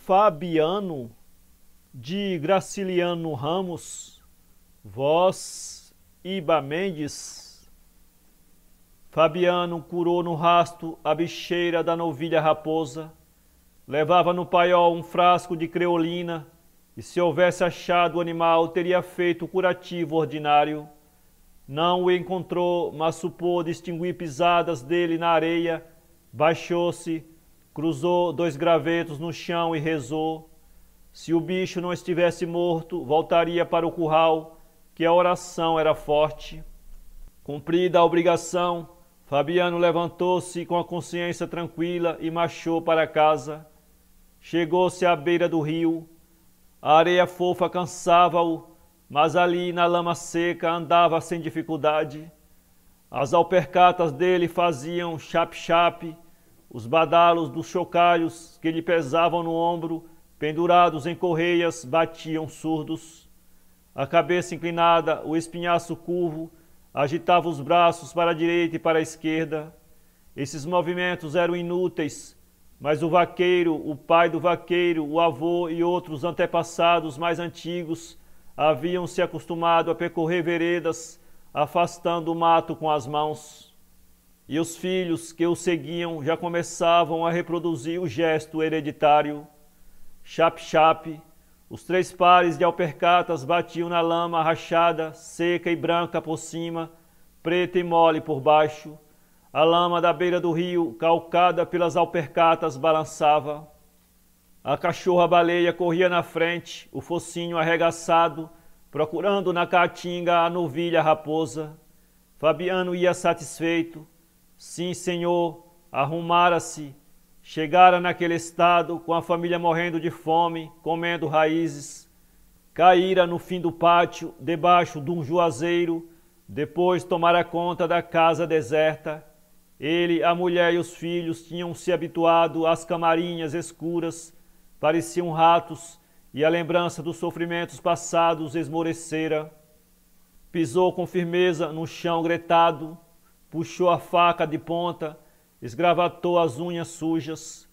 Fabiano de Graciliano Ramos, voz Iba Mendes. Fabiano curou no rasto a bicheira da novilha raposa, levava no paiol um frasco de creolina, e se houvesse achado o animal teria feito o curativo ordinário. Não o encontrou, mas supôs distinguir pisadas dele na areia, baixou-se, cruzou 2 gravetos no chão e rezou. Se o bicho não estivesse morto, voltaria para o curral, que a oração era forte. Cumprida a obrigação, Fabiano levantou-se com a consciência tranquila e marchou para casa. Chegou-se à beira do rio. A areia fofa cansava-o, mas ali na lama seca andava sem dificuldade. As alpercatas dele faziam chap-chap, os badalos dos chocalhos que lhe pesavam no ombro, pendurados em correias, batiam surdos. A cabeça inclinada, o espinhaço curvo, agitava os braços para a direita e para a esquerda. Esses movimentos eram inúteis, mas o vaqueiro, o pai do vaqueiro, o avô e outros antepassados mais antigos haviam se acostumado a percorrer veredas, afastando o mato com as mãos. E os filhos que o seguiam já começavam a reproduzir o gesto hereditário. Chap-chap, os 3 pares de alpercatas batiam na lama rachada, seca e branca por cima, preta e mole por baixo. A lama da beira do rio, calcada pelas alpercatas, balançava. A cachorra-baleia corria na frente, o focinho arregaçado, procurando na caatinga a novilha raposa. Fabiano ia satisfeito. Sim, senhor, arrumara-se. Chegara naquele estado, com a família morrendo de fome, comendo raízes. Caíra no fim do pátio, debaixo de um juazeiro, depois tomara conta da casa deserta. Ele, a mulher e os filhos tinham se habituado às camarinhas escuras, pareciam ratos, e a lembrança dos sofrimentos passados esmorecera. Pisou com firmeza no chão gretado, puxou a faca de ponta, esgravatou as unhas sujas,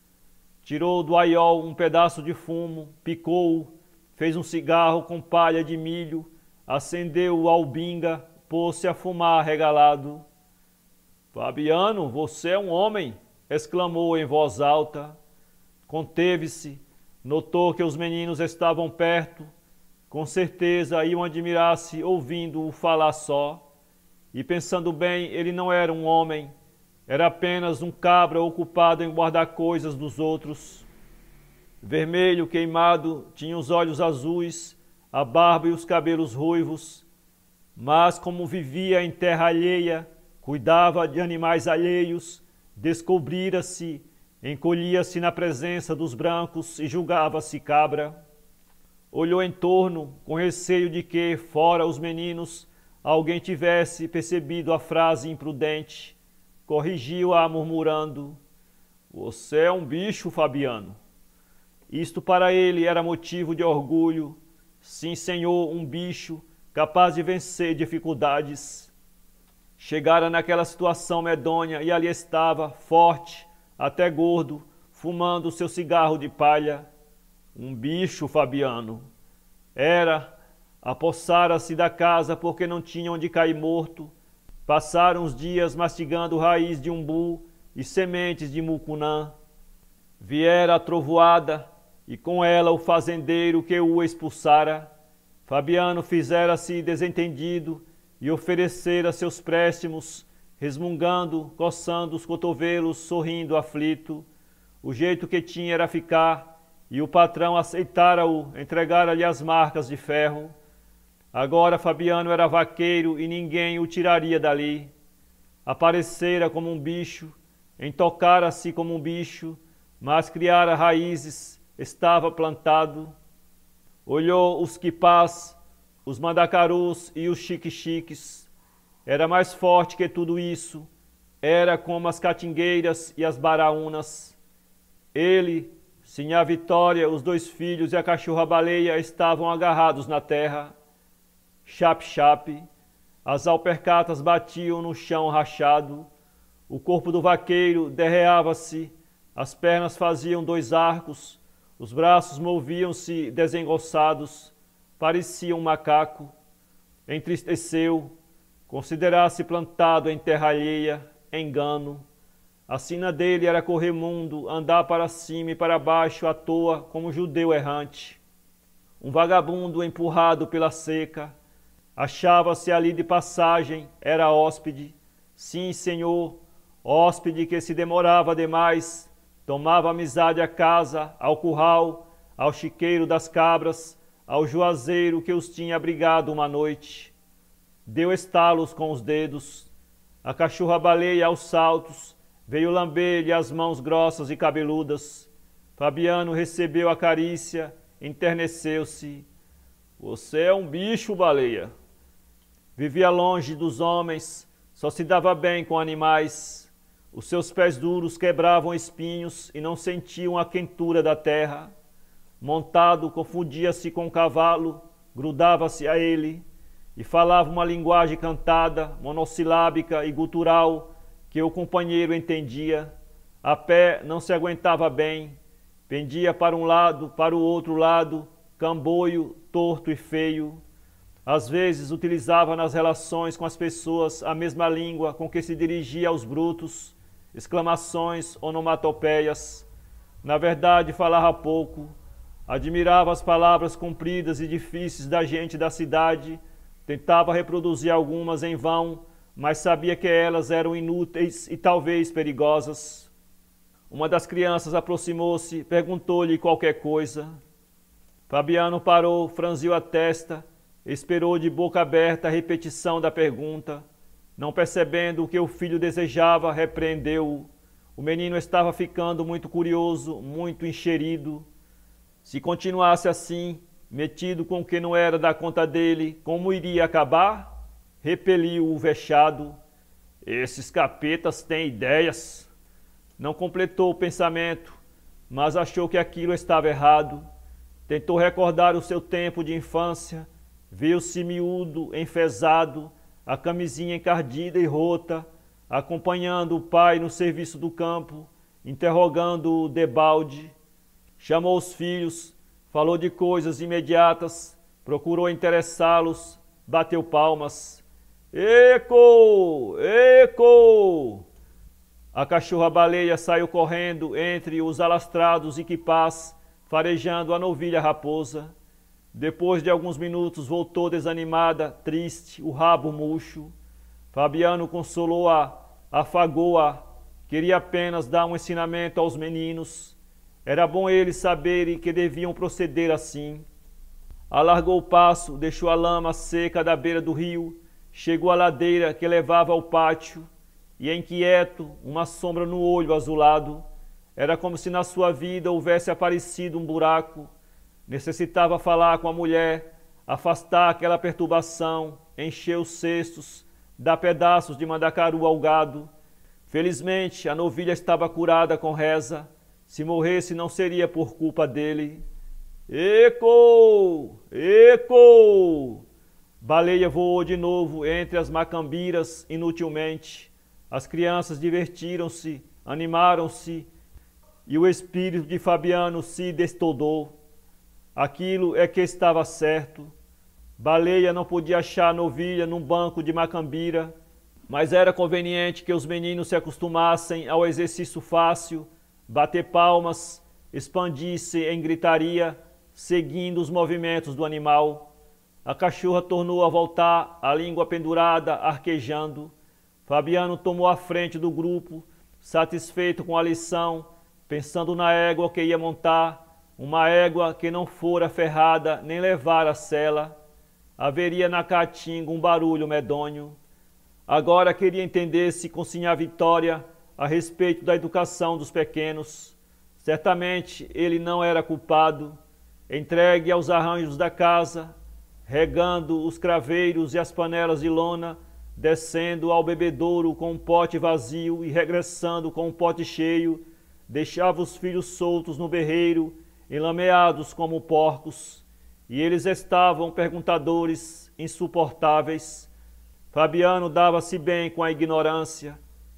tirou do aiol um pedaço de fumo, picou-o, fez um cigarro com palha de milho, acendeu o albinga, pôs-se a fumar regalado. Fabiano, você é um homem, exclamou em voz alta. Conteve-se, notou que os meninos estavam perto, com certeza iam admirar-se ouvindo-o falar só. E pensando bem, ele não era um homem, era apenas um cabra ocupado em guardar coisas dos outros. Vermelho, queimado, tinha os olhos azuis, a barba e os cabelos ruivos, mas como vivia em terra alheia, cuidava de animais alheios, descobrira-se, encolhia-se na presença dos brancos e julgava-se cabra. Olhou em torno, com receio de que, fora os meninos, alguém tivesse percebido a frase imprudente. Corrigiu-a murmurando: você é um bicho, Fabiano. Isto para ele era motivo de orgulho. Sim, senhor, um bicho, capaz de vencer dificuldades. Chegara naquela situação medonha e ali estava, forte, até gordo, fumando seu cigarro de palha. Um bicho, Fabiano. Era, apossara-se da casa porque não tinha onde cair morto. Passaram os dias mastigando raiz de umbu e sementes de mucunã. Viera a trovoada e com ela o fazendeiro que o expulsara. Fabiano fizera-se desentendido e oferecera seus préstimos, resmungando, coçando os cotovelos, sorrindo aflito. O jeito que tinha era ficar, e o patrão aceitara-o, entregara-lhe as marcas de ferro. Agora Fabiano era vaqueiro e ninguém o tiraria dali. Aparecera como um bicho, entocara-se como um bicho, mas criara raízes, estava plantado. Olhou os quipás, os mandacarus e os xique-xiques. Era mais forte que tudo isso, era como as catingueiras e as baraúnas. Ele, Sinhá Vitória, os 2 filhos e a cachorra-baleia estavam agarrados na terra. Chap-chap, as alpercatas batiam no chão rachado, o corpo do vaqueiro derreava-se, as pernas faziam 2 arcos, Os braços moviam-se desengonçados, parecia um macaco. Entristeceu, considerasse plantado em terra alheia, engano. A sina dele era correr mundo, andar para cima e para baixo à toa como judeu errante. Um vagabundo empurrado pela seca, achava-se ali de passagem, era hóspede. Sim, senhor, hóspede que se demorava demais, tomava amizade à casa, ao curral, ao chiqueiro das cabras, ao juazeiro que os tinha abrigado uma noite. Deu estalos com os dedos, a cachorra-baleia aos saltos, veio lamber-lhe as mãos grossas e cabeludas. Fabiano recebeu a carícia, enterneceu-se. Você é um bicho, baleia. Vivia longe dos homens, só se dava bem com animais. Os seus pés duros quebravam espinhos e não sentiam a quentura da terra. Montado, confundia-se com o cavalo, grudava-se a ele e falava uma linguagem cantada, monossilábica e gutural que o companheiro entendia. A pé não se aguentava bem, pendia para um lado, para o outro lado, camboio, torto e feio. Às vezes utilizava nas relações com as pessoas a mesma língua com que se dirigia aos brutos, exclamações, onomatopeias. Na verdade, falava pouco. Admirava as palavras compridas e difíceis da gente da cidade, tentava reproduzir algumas em vão, mas sabia que elas eram inúteis e talvez perigosas. Uma das crianças aproximou-se, perguntou-lhe qualquer coisa. Fabiano parou, franziu a testa, esperou de boca aberta a repetição da pergunta. Não percebendo o que o filho desejava, repreendeu-o. O menino estava ficando muito curioso, muito encherido. Se continuasse assim, metido com o que não era da conta dele, como iria acabar? Repeliu o vexado. Esses capetas têm ideias. Não completou o pensamento, mas achou que aquilo estava errado. Tentou recordar o seu tempo de infância, viu-se miúdo, enfesado, a camisinha encardida e rota, acompanhando o pai no serviço do campo, interrogando-o debalde. Chamou os filhos, falou de coisas imediatas, procurou interessá-los, bateu palmas. Eco! Eco! A cachorra-baleia saiu correndo entre os alastrados equipás, farejando a novilha raposa. Depois de alguns minutos voltou desanimada, triste, o rabo murcho. Fabiano consolou-a, afagou-a, queria apenas dar um ensinamento aos meninos. Era bom eles saberem que deviam proceder assim. Alargou o passo, deixou a lama seca da beira do rio, chegou à ladeira que levava ao pátio, e inquieto, uma sombra no olho azulado. Era como se na sua vida houvesse aparecido um buraco. Necessitava falar com a mulher, afastar aquela perturbação, encher os cestos, dar pedaços de mandacaru ao gado. Felizmente, a novilha estava curada com reza. Se morresse, não seria por culpa dele. Eco! Eco! Baleia voou de novo entre as macambiras inutilmente. As crianças divertiram-se, animaram-se, e o espírito de Fabiano se destodou. Aquilo é que estava certo. Baleia não podia achar a novilha num banco de macambira, mas era conveniente que os meninos se acostumassem ao exercício fácil, bater palmas, expandir-se em gritaria, seguindo os movimentos do animal. A cachorra tornou a voltar, a língua pendurada, arquejando. Fabiano tomou a frente do grupo, satisfeito com a lição, pensando na égua que ia montar, uma égua que não fora ferrada nem levara a sela. Haveria na caatinga um barulho medonho. Agora queria entender-se com sinhá Vitória a respeito da educação dos pequenos. Certamente ele não era culpado, entregue aos arranjos da casa, regando os craveiros e as panelas de lona, descendo ao bebedouro com um pote vazio e regressando com um pote cheio, deixava os filhos soltos no berreiro, enlameados como porcos, e eles estavam perguntadores, insuportáveis. Fabiano dava-se bem com a ignorância.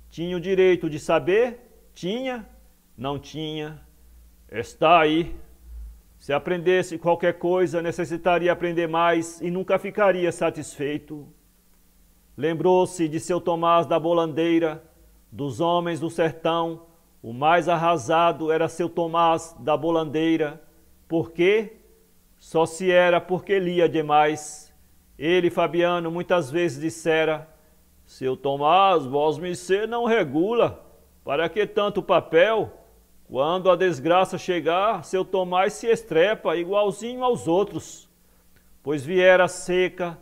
Tinha o direito de saber? Tinha? Não tinha. Está aí. Se aprendesse qualquer coisa, necessitaria aprender mais e nunca ficaria satisfeito. Lembrou-se de seu Tomás da Bolandeira, dos homens do sertão, o mais arrasado era seu Tomás da Bolandeira. Por quê? Só se era porque lia demais. Ele, Fabiano, muitas vezes dissera: seu Tomás, vós-me-cê não regula, para que tanto papel? Quando a desgraça chegar, seu Tomás se estrepa igualzinho aos outros. Pois viera a seca,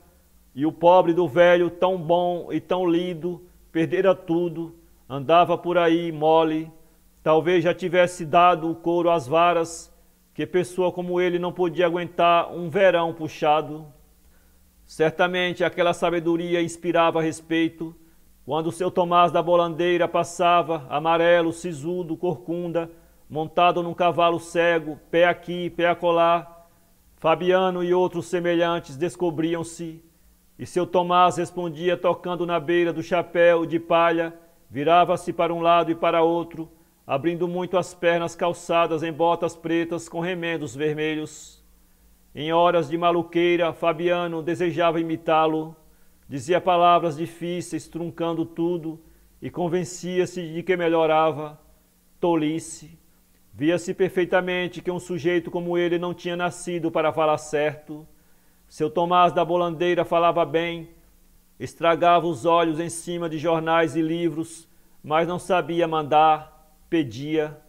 e o pobre do velho, tão bom e tão lido, perdera tudo, andava por aí mole, talvez já tivesse dado o couro às varas, que pessoa como ele não podia aguentar um verão puxado. Certamente aquela sabedoria inspirava respeito, quando seu Tomás da Bolandeira passava, amarelo, sisudo, corcunda, montado num cavalo cego, pé aqui, pé acolá. Fabiano e outros semelhantes descobriam-se, e seu Tomás respondia tocando na beira do chapéu de palha, virava-se para um lado e para outro, abrindo muito as pernas calçadas em botas pretas com remendos vermelhos. Em horas de maluqueira, Fabiano desejava imitá-lo, dizia palavras difíceis, truncando tudo, e convencia-se de que melhorava. Tolice. Via-se perfeitamente que um sujeito como ele não tinha nascido para falar certo. Seu Tomás da Bolandeira falava bem, estragava os olhos em cima de jornais e livros, mas não sabia mandar, pedia.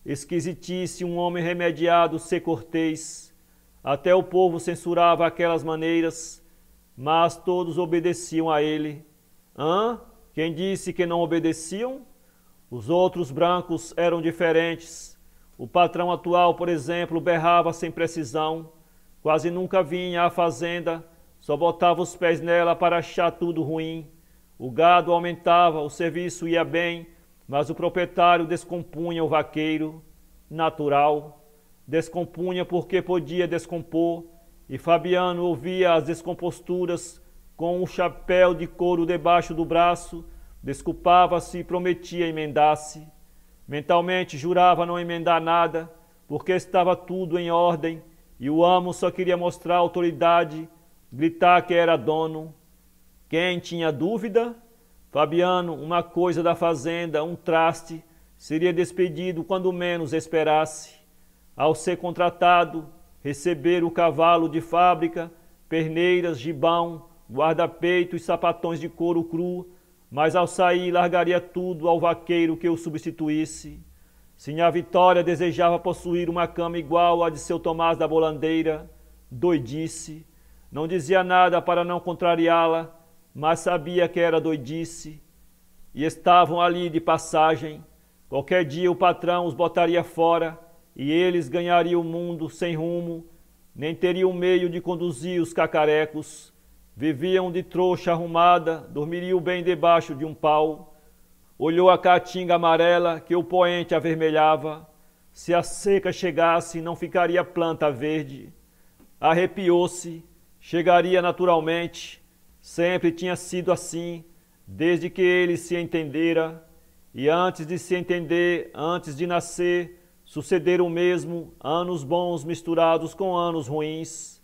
Esquisitice um homem remediado ser cortês. Até o povo censurava aquelas maneiras, mas todos obedeciam a ele. Hã? Quem disse que não obedeciam? Os outros brancos eram diferentes. O patrão atual, por exemplo, berrava sem precisão. Quase nunca vinha à fazenda, só botava os pés nela para achar tudo ruim. O gado aumentava, o serviço ia bem, mas o proprietário descompunha o vaqueiro. Natural. Descompunha porque podia descompor, e Fabiano ouvia as descomposturas com um chapéu de couro debaixo do braço, desculpava-se e prometia emendar-se. Mentalmente jurava não emendar nada, porque estava tudo em ordem, e o amo só queria mostrar autoridade, gritar que era dono. Quem tinha dúvida? Fabiano, uma coisa da fazenda, um traste, seria despedido quando menos esperasse. Ao ser contratado, receber o cavalo de fábrica, perneiras, gibão, guarda-peito e sapatões de couro cru, mas ao sair largaria tudo ao vaqueiro que o substituísse. Sinhá Vitória desejava possuir uma cama igual à de seu Tomás da Bolandeira, doidice. Não dizia nada para não contrariá-la, mas sabia que era doidice. E estavam ali de passagem. Qualquer dia o patrão os botaria fora, e eles ganhariam o mundo sem rumo, nem teriam meio de conduzir os cacarecos. Viviam de trouxa arrumada, dormiriam bem debaixo de um pau. Olhou a caatinga amarela que o poente avermelhava. Se a seca chegasse, não ficaria planta verde. Arrepiou-se, chegaria naturalmente. Sempre tinha sido assim, desde que ele se entendera. E antes de se entender, antes de nascer, sucederam o mesmo, anos bons misturados com anos ruins.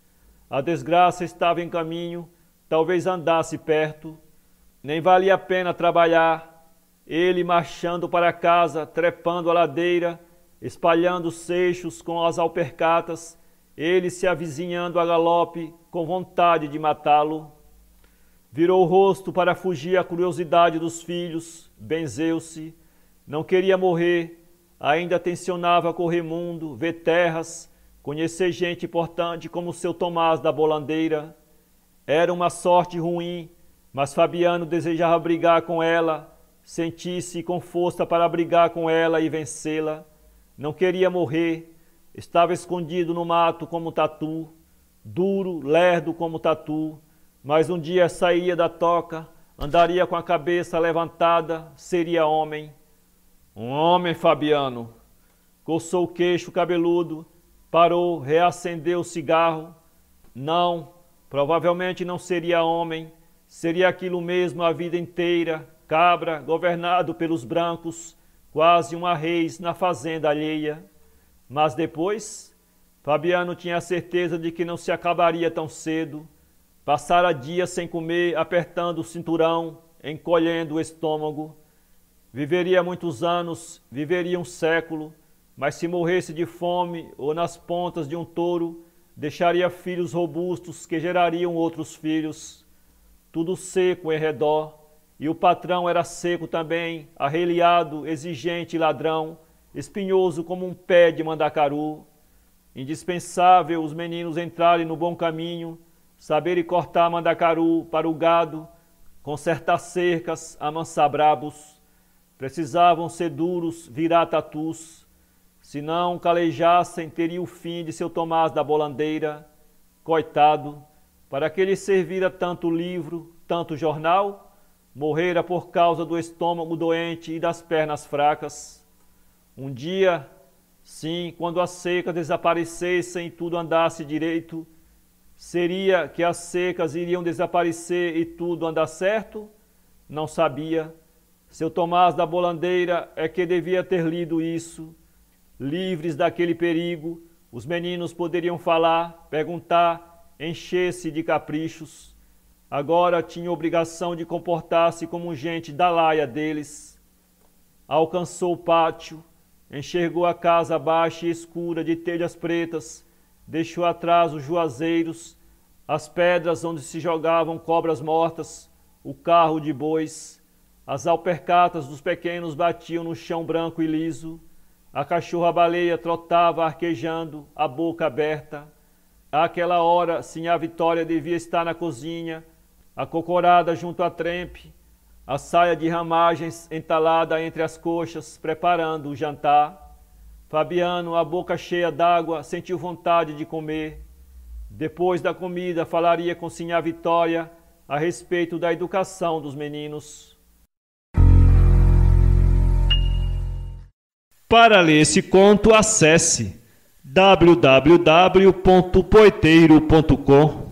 A desgraça estava em caminho, talvez andasse perto. Nem valia a pena trabalhar. Ele marchando para casa, trepando a ladeira, espalhando seixos com as alpercatas, ele se avizinhando a galope, com vontade de matá-lo. Virou o rosto para fugir à curiosidade dos filhos, benzeu-se, não queria morrer, ainda tencionava correr mundo, ver terras, conhecer gente importante como seu Tomás da Bolandeira. Era uma sorte ruim, mas Fabiano desejava brigar com ela, sentir-se com força para brigar com ela e vencê-la. Não queria morrer, estava escondido no mato como tatu, duro, lerdo como tatu, mas um dia sairia da toca, andaria com a cabeça levantada, seria homem. Um homem, Fabiano. Coçou o queixo cabeludo, parou, reacendeu o cigarro. Não, provavelmente não seria homem, seria aquilo mesmo a vida inteira, cabra, governado pelos brancos, quase uma reis na fazenda alheia. Mas depois, Fabiano tinha a certeza de que não se acabaria tão cedo. Passara dias sem comer, apertando o cinturão, encolhendo o estômago. Viveria muitos anos, viveria um século, mas se morresse de fome ou nas pontas de um touro, deixaria filhos robustos que gerariam outros filhos. Tudo seco em redor, e o patrão era seco também, arreliado, exigente e ladrão, espinhoso como um pé de mandacaru. Indispensável os meninos entrarem no bom caminho, saberem cortar mandacaru para o gado, consertar cercas, amansar brabos. Precisavam ser duros, virar tatus. Se não calejassem, teria o fim de seu Tomás da Bolandeira. Coitado, para que lhe servira tanto livro, tanto jornal, morrera por causa do estômago doente e das pernas fracas. Um dia, sim, quando as secas desaparecessem e tudo andasse direito, seria que as secas iriam desaparecer e tudo andar certo? Não sabia. Seu Tomás da Bolandeira é que devia ter lido isso. Livres daquele perigo, os meninos poderiam falar, perguntar, encher-se de caprichos. Agora tinha obrigação de comportar-se como gente da laia deles. Alcançou o pátio, enxergou a casa baixa e escura de telhas pretas, deixou atrás os juazeiros, as pedras onde se jogavam cobras mortas, o carro de bois. As alpercatas dos pequenos batiam no chão branco e liso. A cachorra-baleia trotava arquejando, a boca aberta. Àquela hora, Sinhá Vitória devia estar na cozinha, acocorada junto à trempe, a saia de ramagens entalada entre as coxas, preparando o jantar. Fabiano, a boca cheia d'água, sentiu vontade de comer. Depois da comida, falaria com Sinhá Vitória a respeito da educação dos meninos. Para ler esse conto, acesse www.poeteiro.com.